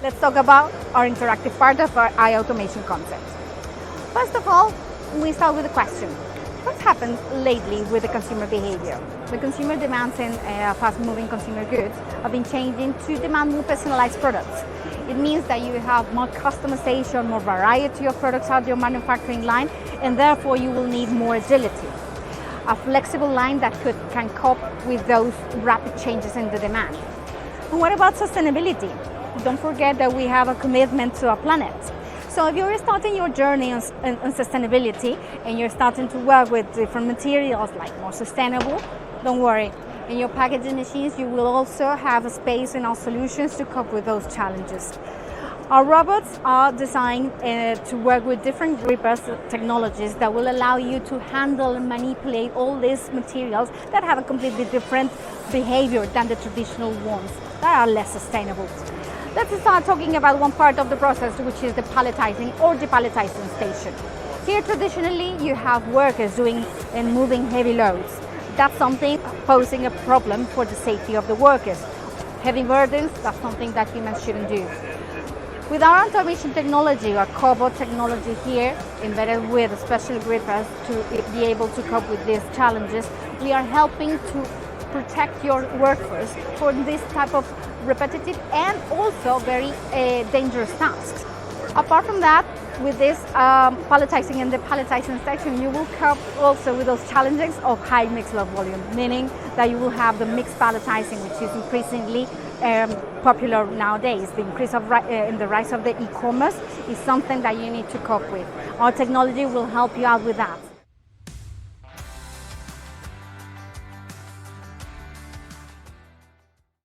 Let's talk about our interactive part of our eye automation concept. First of all, we start with a question. What's happened lately with the consumer behavior? The consumer demands in fast-moving consumer goods have been changing to demand more personalized products. It means that you have more customization, more variety of products out your manufacturing line, and therefore you will need more agility. A flexible line that can cope with those rapid changes in the demand. And what about sustainability? Don't forget that we have a commitment to our planet. So if you're starting your journey on sustainability and you're starting to work with different materials like more sustainable, don't worry. In your packaging machines, you will also have a space in our solutions to cope with those challenges. Our robots are designed to work with different grippers technologies that will allow you to handle and manipulate all these materials that have a completely different behavior than the traditional ones that are less sustainable. Let's start talking about one part of the process, which is the palletizing or depalletizing station. Here, traditionally, you have workers doing and moving heavy loads. That's something posing a problem for the safety of the workers. Heavy burdens, that's something that humans shouldn't do. With our automation technology, our cobot technology here, embedded with special grippers to be able to cope with these challenges, we are helping to protect your workforce for this type of repetitive and also very dangerous tasks. Apart from that, with this palletizing and depalletizing section, you will cope also with those challenges of high mixed load volume, meaning that you will have the mixed palletizing, which is increasingly popular nowadays. The increase in the rise of the e-commerce is something that you need to cope with. Our technology will help you out with that.